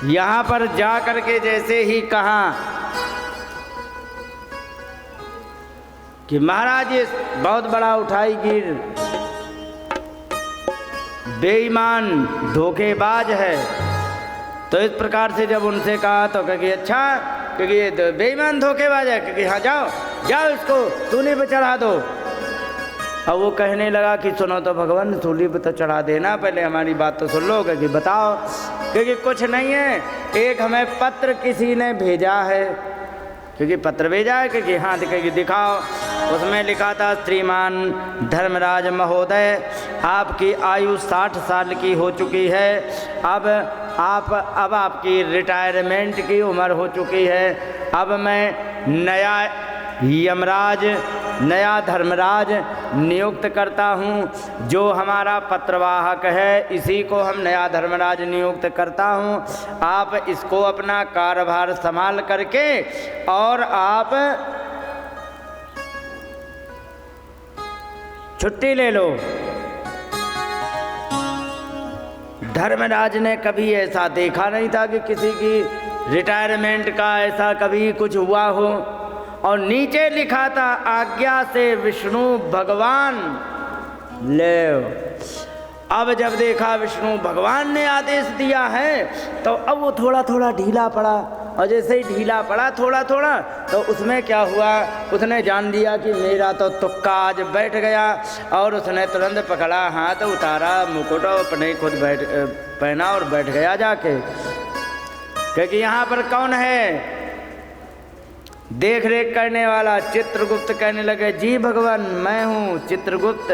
यहाँ पर जा करके जैसे ही कहा कि महाराज ये बहुत बड़ा उठाईगीर बेईमान धोखेबाज है, तो इस प्रकार से जब उनसे कहा तो कहे अच्छा, क्योंकि ये तो बेईमान धोखेबाज है, क्योंकि हाँ जाओ जाओ इसको सूली पे चढ़ा दो। अब वो कहने लगा कि सुनो तो भगवान, सूली पे तो चढ़ा देना, पहले हमारी बात तो सुन लो। कि बताओ, क्योंकि कुछ नहीं है, एक हमें पत्र किसी ने भेजा है, क्योंकि पत्र भेजा है, क्योंकि हाँ दिखाओ। उसमें लिखा था, श्रीमान धर्मराज महोदय, आपकी आयु 60 साल की हो चुकी है, अब आपकी रिटायरमेंट की उम्र हो चुकी है। अब मैं नया यमराज, नया धर्मराज नियुक्त करता हूँ। जो हमारा पत्रवाहक है, इसी को हम नया धर्मराज नियुक्त करता हूँ। आप इसको अपना कार्यभार संभाल करके और आप छुट्टी ले लो। धर्मराज ने कभी ऐसा देखा नहीं था कि किसी की रिटायरमेंट का ऐसा कभी कुछ हुआ हो। और नीचे लिखा था, आज्ञा से विष्णु भगवान ले। अब जब देखा विष्णु भगवान ने आदेश दिया है, तो अब वो थोड़ा थोड़ा ढीला पड़ा। और जैसे ही ढीला पड़ा थोड़ा थोड़ा, तो उसमें क्या हुआ, उसने जान लिया कि मेरा तो तुक्का आज बैठ गया। और उसने तुरंत पकड़ा हाथ, उतारा मुकुट और अपने खुद पहना और बैठ गया जाके। क्योंकि यहाँ पर कौन है देख रेख करने वाला? चित्रगुप्त कहने लगे, जी भगवान मैं हूँ चित्रगुप्त।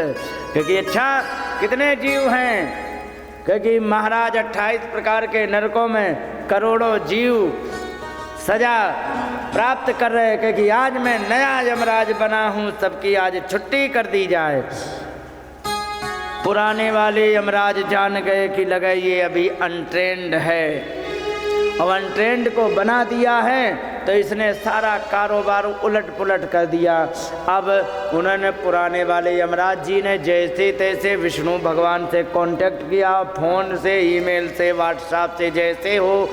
क्योंकि अच्छा कितने जीव हैं? क्योंकि महाराज 28 प्रकार के नरकों में करोड़ों जीव सजा प्राप्त कर रहे हैं। क्योंकि आज मैं नया यमराज बना हूँ, सबकी आज छुट्टी कर दी जाए। पुराने वाले यमराज जान गए कि लगे ये अभी अनट्रेंड है, और अनट्रेंड को बना दिया है, तो इसने सारा कारोबार उलट पुलट कर दिया। अब उन्होंने पुराने वाले यमराज जी ने जैसे तैसे विष्णु भगवान से कांटेक्ट किया, फ़ोन से, ईमेल से, व्हाट्सएप से, जैसे हो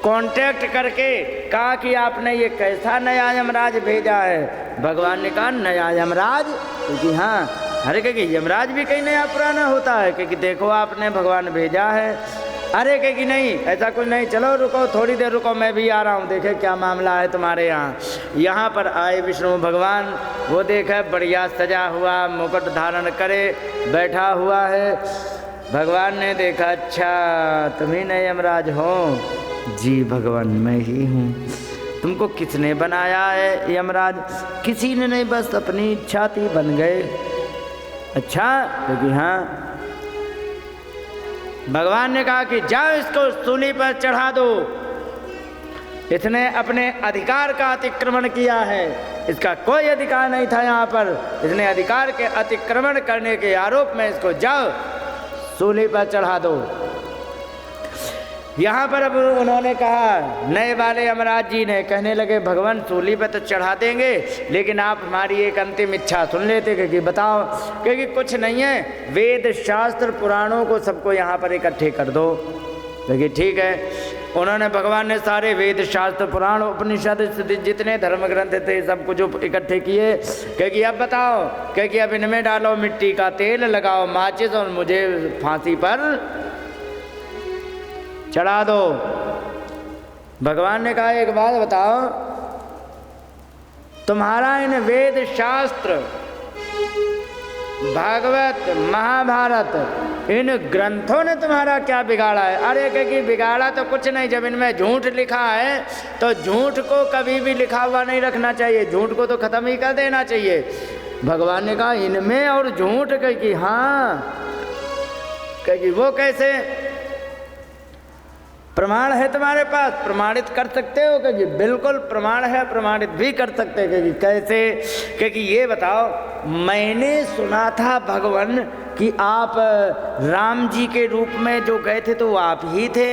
कांटेक्ट करके कहा कि आपने ये कैसा नया यमराज भेजा है? भगवान ने कहा नया यमराज? क्योंकि हाँ, अरे क्योंकि यमराज भी कहीं नया पुराना होता है। क्योंकि देखो आपने भगवान भेजा है। अरे कि नहीं, ऐसा कुछ नहीं, चलो रुको, थोड़ी देर रुको, मैं भी आ रहा हूँ, देखे क्या मामला है तुम्हारे यहाँ। यहाँ पर आए विष्णु भगवान, वो देखा बढ़िया सजा हुआ, मुकुट धारण करे बैठा हुआ है। भगवान ने देखा, अच्छा तुम ही नए यमराज हो? जी भगवान मैं ही हूँ। तुमको किसने बनाया है यमराज? किसी ने नहीं, बस अपनी इच्छा थी, बन गए। अच्छा, क्योंकि हाँ भगवान ने कहा कि जाओ इसको सूली पर चढ़ा दो। इसने अपने अधिकार का अतिक्रमण किया है, इसका कोई अधिकार नहीं था यहाँ पर। इसने अधिकार के अतिक्रमण करने के आरोप में इसको जाओ सूली पर चढ़ा दो। यहाँ पर अब उन्होंने कहा, नए वाले यमराज जी ने कहने लगे, भगवान सूली पर तो चढ़ा देंगे, लेकिन आप हमारी एक अंतिम इच्छा सुन लेते। क्योंकि बताओ, क्योंकि कुछ नहीं है, वेद शास्त्र पुराणों को सबको यहाँ पर इकट्ठे कर दो। क्योंकि ठीक है, उन्होंने भगवान ने सारे वेद शास्त्र पुराण उपनिषद जितने धर्म ग्रंथ थे सब कुछ इकट्ठे किए। क्योंकि अब बताओ, क्योंकि अब इनमें डालो मिट्टी का तेल, लगाओ माचिस और मुझे फांसी पर चढ़ा दो। भगवान ने कहा, एक बात बताओ, तुम्हारा इन वेद शास्त्र, भागवत, महाभारत, इन ग्रंथों ने तुम्हारा क्या बिगाड़ा है? अरे क्योंकि बिगाड़ा तो कुछ नहीं, जब इनमें झूठ लिखा है तो झूठ को कभी भी लिखा हुआ नहीं रखना चाहिए, झूठ को तो खत्म ही कर देना चाहिए। भगवान ने कहा इनमें और झूठ, क्योंकि हाँ, क्योंकि वो कैसे प्रमाण है तुम्हारे पास, प्रमाणित कर सकते हो? क्योंकि बिल्कुल प्रमाण है, प्रमाणित भी कर सकते हैं। क्योंकि कैसे? क्योंकि ये बताओ, मैंने सुना था भगवान कि आप राम जी के रूप में जो गए थे तो वो आप ही थे।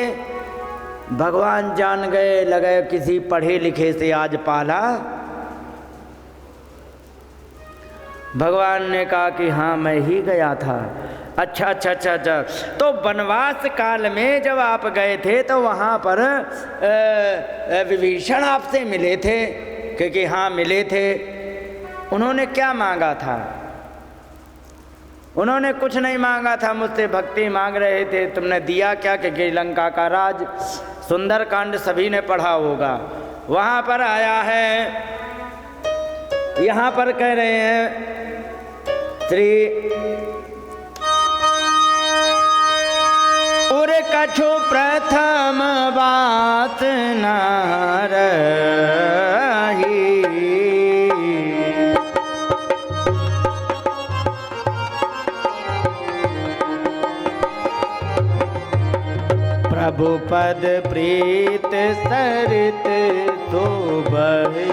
भगवान जान गए, लगे किसी पढ़े लिखे से आज पाला। भगवान ने कहा कि हाँ मैं ही गया था। अच्छा अच्छा अच्छा अच्छा। तो वनवास काल में जब आप गए थे तो वहाँ पर विभीषण आपसे मिले थे? क्योंकि हाँ मिले थे। उन्होंने क्या मांगा था? उन्होंने कुछ नहीं मांगा था, मुझसे भक्ति मांग रहे थे। तुमने दिया क्या? कि लंका का राज, सुंदरकांड सभी ने पढ़ा होगा। वहाँ पर आया है, यहाँ पर कह रहे हैं श्री उर कछु प्रथम बात न रही, प्रभु पद प्रीत सरित तो बहे।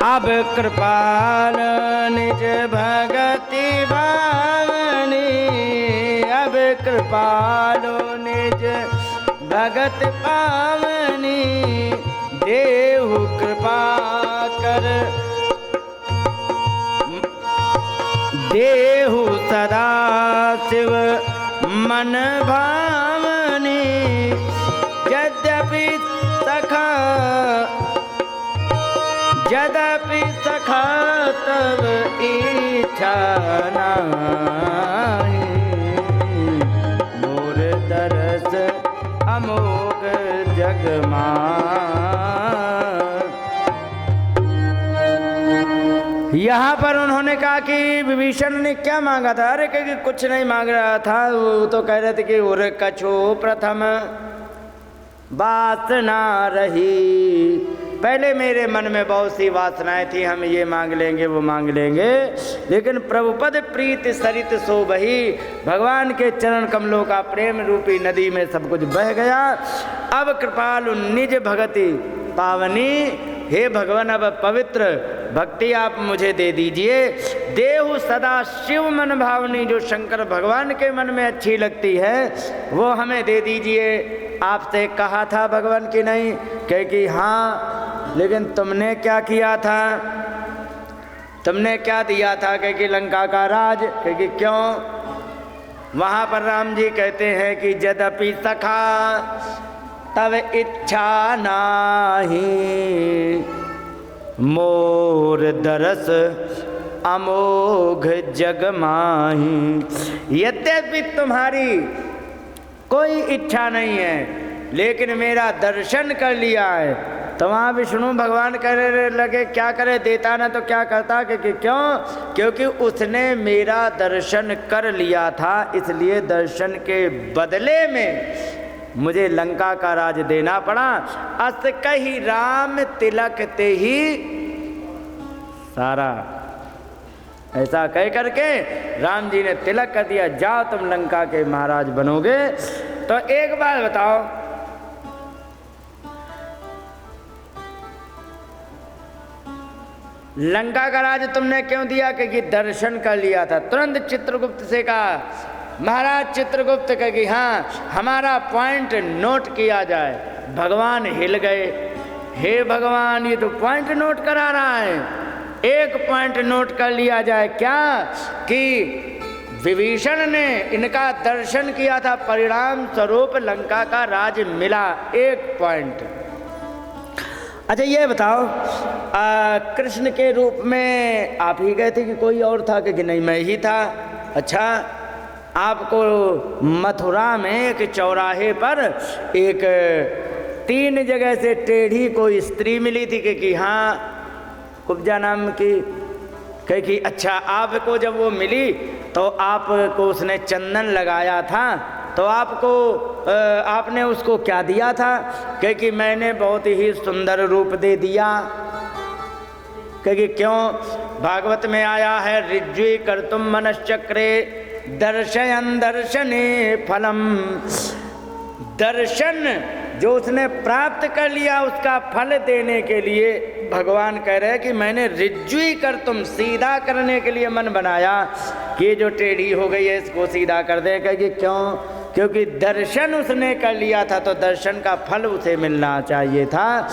अब कृपाल निज भगति भावनी, अब कृपालो निज भगत पावनी, देहु कृपा कर देहु सदा शिव मन भावनी। यद्यपि सखा यद्यपि सखा तब इच्छा नाहि, मोर दरस अमोघ जगमा। यहाँ पर उन्होंने कहा कि विभीषण ने क्या मांगा था? अरे कि कुछ नहीं मांग रहा था, वो तो कह रहे थे कि उर कछु प्रथम वासना रही। पहले मेरे मन में बहुत सी वासनाएं थी, हम ये मांग लेंगे वो मांग लेंगे, लेकिन प्रभुपद प्रीत सरित सो बही। भगवान के चरण कमलों का प्रेम रूपी नदी में सब कुछ बह गया। अब कृपालु निज भगति पावनी, हे भगवान अब पवित्र भक्ति आप मुझे दे दीजिए। देहु सदा शिव मन भावनी, जो शंकर भगवान के मन में अच्छी लगती है वो हमें दे दीजिए। आपसे कहा था भगवान की नहीं? क्योंकि हाँ, लेकिन तुमने क्या किया था? तुमने क्या दिया था? क्योंकि लंका का राज। क्योंकि क्यों? वहाँ पर राम जी कहते हैं कि यद्यपि सखा तब इच्छा नाही, मोर दरस अमोघ जग माही। यद्यपि तुम्हारी कोई इच्छा नहीं है, लेकिन मेरा दर्शन कर लिया है। तो वहाँ विष्णु भगवान कहने लगे क्या करे, देता ना तो क्या करता? क्योंकि क्यों? क्योंकि उसने मेरा दर्शन कर लिया था, इसलिए दर्शन के बदले में मुझे लंका का राज देना पड़ा। अस कही राम तिलक ते ही सारा, ऐसा कह करके राम जी ने तिलक कर दिया, जाओ तुम लंका के महाराज बनोगे। तो एक बात बताओ, लंका का राज तुमने क्यों दिया? क्योंकि दर्शन कर लिया था। तुरंत चित्रगुप्त से कहा, महाराज चित्रगुप्त का कि हाँ हमारा पॉइंट नोट किया जाए। भगवान हिल गए, हे भगवान ये तो पॉइंट नोट करा रहा है, एक पॉइंट नोट कर लिया जाए। क्या? कि विभीषण ने इनका दर्शन किया था, परिणाम स्वरूप लंका का राज मिला, एक पॉइंट। अच्छा ये बताओ, कृष्ण के रूप में आप ही गए थे कि कोई और था? कि नहीं मैं ही था। अच्छा, आपको मथुरा में एक चौराहे पर एक 3 जगह से टेढ़ी कोई स्त्री मिली थी कि हाँ कुब्जा नाम की। कहे कि अच्छा, आपको जब वो मिली तो आपको उसने चंदन लगाया था, तो आपको आपने उसको क्या दिया था? कहे कि मैंने बहुत ही सुंदर रूप दे दिया। कहे कि क्यों? भागवत में आया है, ऋज्वी कर्तुम मनश्चक्रे दर्शयन दर्शने फलम। दर्शन जो उसने प्राप्त कर लिया उसका फल देने के लिए भगवान कह रहे हैं कि मैंने ऋज्वी कर तुम सीधा करने के लिए मन बनाया। कि जो टेढ़ी हो गई है इसको सीधा कर दे। कहेगी क्यों? क्योंकि दर्शन उसने कर लिया था तो दर्शन का फल उसे मिलना चाहिए था।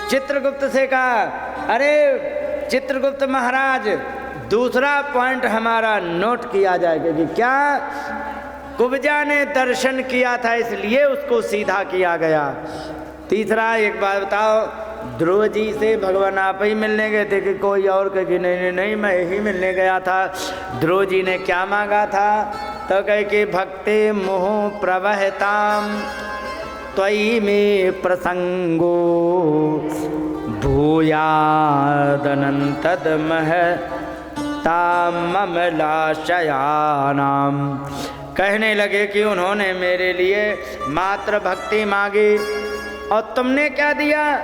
चित्रगुप्त से कहा, अरे चित्रगुप्त महाराज, दूसरा पॉइंट हमारा नोट किया जाएगा कि क्या? कुब्जा ने दर्शन किया था इसलिए उसको सीधा किया गया। तीसरा एक बात बताओ, ध्रुव जी से भगवान आप ही मिलने गए थे कि कोई और? कहे नहीं नहीं, मैं ही मिलने गया था। ध्रुव जी ने क्या मांगा था? तो कहे कि भक्ति मोह प्रवहताम त्वयि में प्रसंगो भूयादनंतदमह तामलाशयानाम। कहने लगे कि उन्होंने मेरे लिए मात्र भक्ति मांगी और तुमने क्या दिया?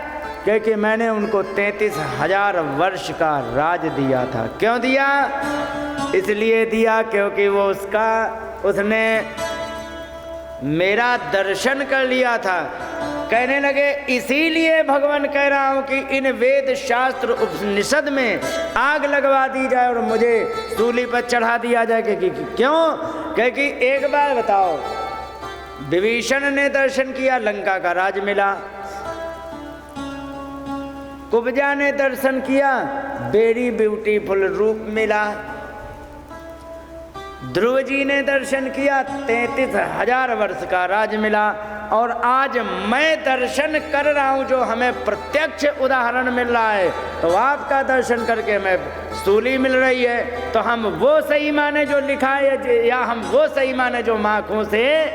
क्योंकि मैंने उनको 33,000 वर्ष का राज दिया था। क्यों दिया? इसलिए दिया क्योंकि वो उसने मेरा दर्शन कर लिया था। कहने लगे इसीलिए भगवान कह रहा हूं कि इन वेद शास्त्र उपनिषद में आग लगवा दी जाए और मुझे सूली पर चढ़ा दिया जाए। क्यों? क्योंकि एक बार बताओ, विभीषण ने दर्शन किया, लंका का राज मिला। कुब्जा ने दर्शन किया, वेरी ब्यूटीफुल रूप मिला। ध्रुव जी ने दर्शन किया, 33,000 वर्ष का राज मिला। और आज मैं दर्शन कर रहा हूं, जो हमें प्रत्यक्ष उदाहरण मिल रहा है। तो आपका दर्शन करके हमें सूली मिल रही है, तो हम वो सही माने जो लिखा है या हम वो सही माने जो आंखों से?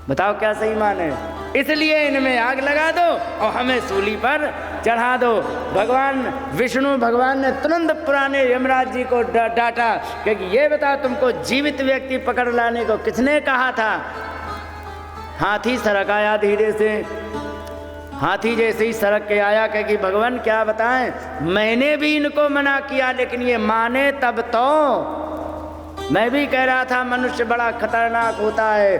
बताओ क्या सही माने? इसलिए इनमें आग लगा दो और हमें सूली पर चढ़ा दो। भगवान विष्णु भगवान ने तुरंत पुराने यमराज जी को डांटा कि ये बताओ, तुमको जीवित व्यक्ति पकड़ लाने को किसने कहा था? हाथी सरक आया धीरे से, हाथी जैसे ही सरक के आया। कि भगवान क्या बताएं, मैंने भी इनको मना किया लेकिन ये माने तब तो। मैं भी कह रहा था मनुष्य बड़ा खतरनाक होता है,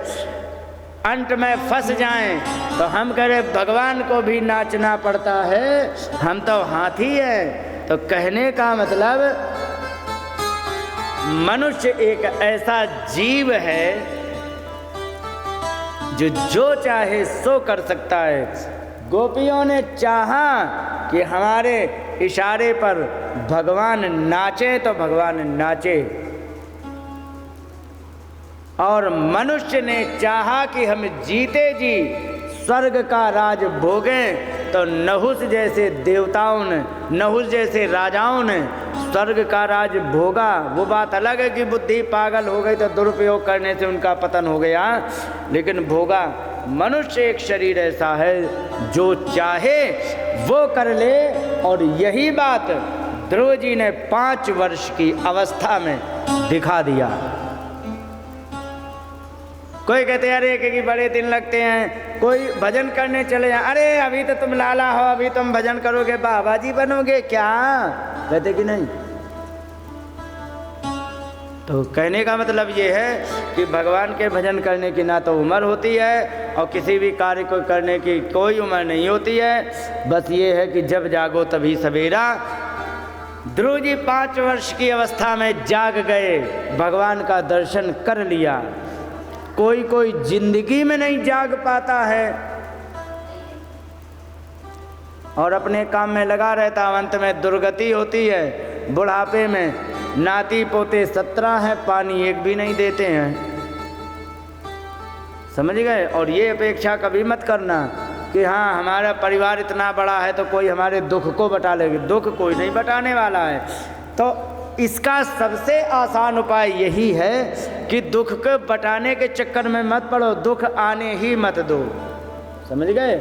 अंत में फंस जाएं। तो हम कह रहे भगवान को भी नाचना पड़ता है, हम तो हाथी हैं। तो कहने का मतलब मनुष्य एक ऐसा जीव है जो चाहे सो कर सकता है। गोपियों ने चाहा कि हमारे इशारे पर भगवान नाचे तो भगवान नाचे, और मनुष्य ने चाहा कि हम जीते जी स्वर्ग का राज भोगें। तो नहुस जैसे देवताओं ने, नहुस जैसे राजाओं ने स्वर्ग का राज भोगा। वो बात अलग है कि बुद्धि पागल हो गई तो दुरुपयोग करने से उनका पतन हो गया, लेकिन भोगा। मनुष्य एक शरीर ऐसा है जो चाहे वो कर ले। और यही बात ध्रुव जी ने 5 वर्ष की अवस्था में दिखा दिया। कोई कहते हैं अरे कि बड़े दिन लगते हैं, कोई भजन करने चले जाए, अरे अभी तो तुम लाला हो, अभी तुम भजन करोगे, बाबा जी बनोगे क्या? कहते कि नहीं। तो कहने का मतलब ये है कि भगवान के भजन करने की ना तो उम्र होती है और किसी भी कार्य को करने की कोई उम्र नहीं होती है। बस ये है कि जब जागो तभी सवेरा। ध्रुव जी 5 वर्ष की अवस्था में जाग गए, भगवान का दर्शन कर लिया। कोई जिंदगी में नहीं जाग पाता है और अपने काम में लगा रहता, अंत में दुर्गति होती है। बुढ़ापे में नाती पोते 17 हैं, पानी एक भी नहीं देते हैं। समझ गए? और ये अपेक्षा कभी मत करना कि हाँ हमारा परिवार इतना बड़ा है तो कोई हमारे दुख को बटा लेगा। दुख कोई नहीं बटाने वाला है। तो इसका सबसे आसान उपाय यही है कि दुख को बटाने के चक्कर में मत पड़ो, दुख आने ही मत दो। समझ गए?